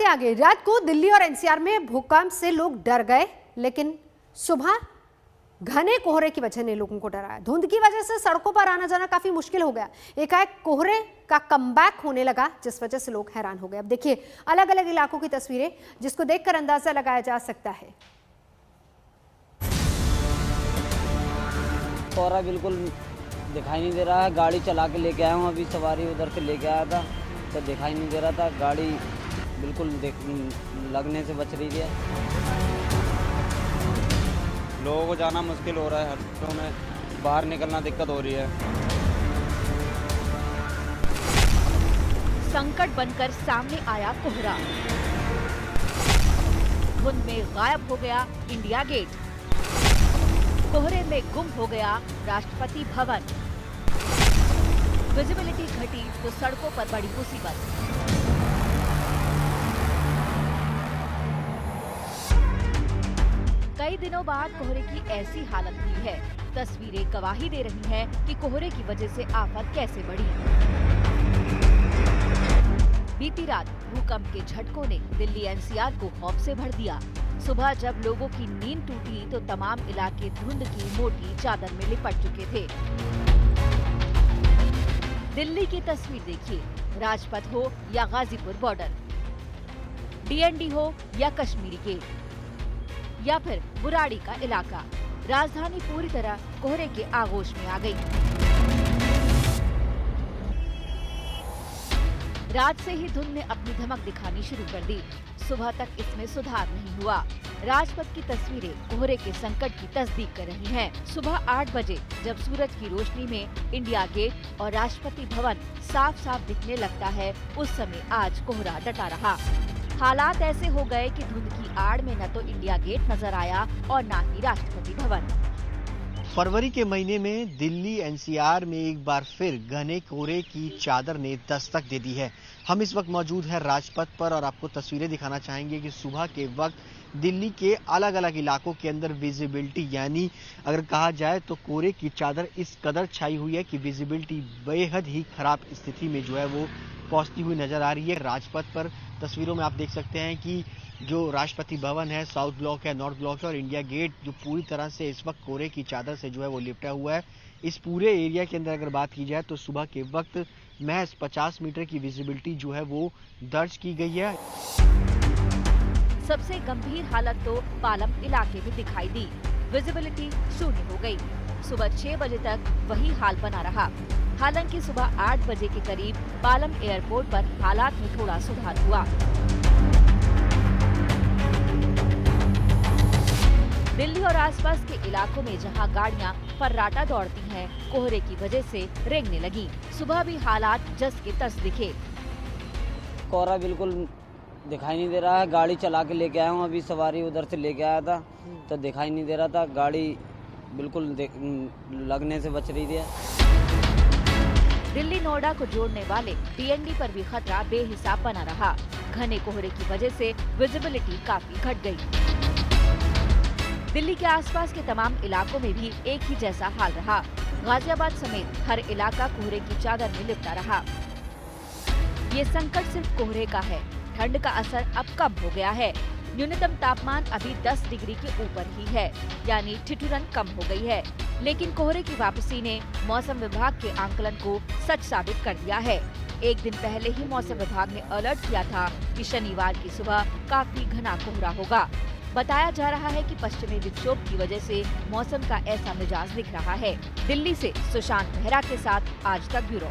बढ़ते आगे। रात को दिल्ली और एनसीआर में भूकंप से लोग डर गए, लेकिन सुबह घने कोहरे की वजह ने लोगों को डराया। धुंध की वजह से सड़कों पर आना जाना काफी मुश्किल हो गया। एकाएक कोहरे का कमबैक होने लगा, जिस वजह से लोग हैरान हो गए। अब देखिए अलग अलग इलाकों की तस्वीरें, जिसको देखकर अंदाजा लगाया जा सकता है। कोहरा बिल्कुल दिखाई नहीं दे रहा है। गाड़ी चला के लेके आया हूँ, अभी सवारी उधर से लेके आया था तो दिखाई नहीं दे रहा था। गाड़ी बिल्कुल लगने से बच रही है। लोगों को जाना मुश्किल हो रहा है, हफ्तों में बाहर निकलना दिक्कत हो रही है। संकट बनकर सामने आया कोहरा। धुंध में गायब हो गया इंडिया गेट। कोहरे में गुम हो गया राष्ट्रपति भवन। विजिबिलिटी घटी तो सड़कों पर बड़ी मुसीबत। कई दिनों बाद कोहरे की ऐसी हालत हुई है। तस्वीरें गवाही दे रही हैं कि कोहरे की वजह से आफत कैसे बढ़ी। बीती रात भूकंप के झटकों ने दिल्ली एनसीआर को खौफ से भर दिया। सुबह जब लोगों की नींद टूटी तो तमाम इलाके धुंध की मोटी चादर में लिपट चुके थे। दिल्ली की तस्वीर देखिए, राजपथ हो या गाजीपुर बॉर्डर, डीएनडी हो या कश्मीरी गेट या फिर बुराड़ी का इलाका, राजधानी पूरी तरह कोहरे के आगोश में आ गई। रात से ही धुंध ने अपनी धमक दिखानी शुरू कर दी। सुबह तक इसमें सुधार नहीं हुआ। राजपथ की तस्वीरें कोहरे के संकट की तस्दीक कर रही हैं। सुबह 8 बजे जब सूरज की रोशनी में इंडिया गेट और राष्ट्रपति भवन साफ साफ दिखने लगता है, उस समय आज कोहरा डटा रहा। हालात ऐसे हो गए कि धुंध की आड़ में न तो इंडिया गेट नजर आया और न ही राष्ट्रपति भवन। फरवरी के महीने में दिल्ली एनसीआर में एक बार फिर घने कोहरे की चादर ने दस्तक दे दी है। हम इस वक्त मौजूद हैं राजपथ पर और आपको तस्वीरें दिखाना चाहेंगे कि सुबह के वक्त दिल्ली के अलग अलग इलाकों के अंदर विजिबिलिटी, यानी अगर कहा जाए तो कोहरे की चादर इस कदर छाई हुई है कि विजिबिलिटी बेहद ही खराब स्थिति में जो है वो पहुंचती हुई नजर आ रही है। राजपथ पर तस्वीरों में आप देख सकते हैं कि जो राष्ट्रपति भवन है, साउथ ब्लॉक है, नॉर्थ ब्लॉक है और इंडिया गेट जो पूरी तरह से इस वक्त कोहरे की चादर से जो है वो लिपटा हुआ है। इस पूरे एरिया के अंदर अगर बात की जाए तो सुबह के वक्त महज 50 मीटर की विजिबिलिटी जो है वो दर्ज की गई है। सबसे गंभीर हालत तो पालम इलाके में दिखाई दी। विजिबिलिटी शून्य हो गई। सुबह 6 बजे तक वही हाल बना रहा। हालांकि सुबह 8 बजे के करीब पालम एयरपोर्ट पर हालात में थोड़ा सुधार हुआ। दिल्ली और आसपास के इलाकों में जहां गाड़ियां फर्राटा दौड़ती हैं, कोहरे की वजह से रेंगने लगी। सुबह भी हालात जस के तस दिखे। कोहरा बिल्कुल दिखाई नहीं दे रहा है। गाड़ी चला के लेके आया हूँ, अभी सवारी उधर से लेके आया था तो दिखाई नहीं दे रहा था। गाड़ी बिल्कुल लगने से बच रही है। दिल्ली नोएडा को जोड़ने वाले डीएनडी पर भी खतरा बेहिसाब बना रहा। घने कोहरे की वजह से विजिबिलिटी काफी घट गई। दिल्ली के आसपास के तमाम इलाकों में भी एक ही जैसा हाल रहा। गाजियाबाद समेत हर इलाका कोहरे की चादर में लिपटा रहा। ये संकट सिर्फ कोहरे का है। ठंड का असर अब कम हो गया है। न्यूनतम तापमान अभी 10 डिग्री के ऊपर ही है, यानी ठिठुरन कम हो गई है। लेकिन कोहरे की वापसी ने मौसम विभाग के आंकलन को सच साबित कर दिया है। एक दिन पहले ही मौसम विभाग ने अलर्ट किया था कि शनिवार की सुबह काफी घना कोहरा होगा। बताया जा रहा है कि पश्चिमी विक्षोभ की वजह से मौसम का ऐसा मिजाज दिख रहा है। दिल्ली से सुशांत मेहरा के साथ आज तक ब्यूरो।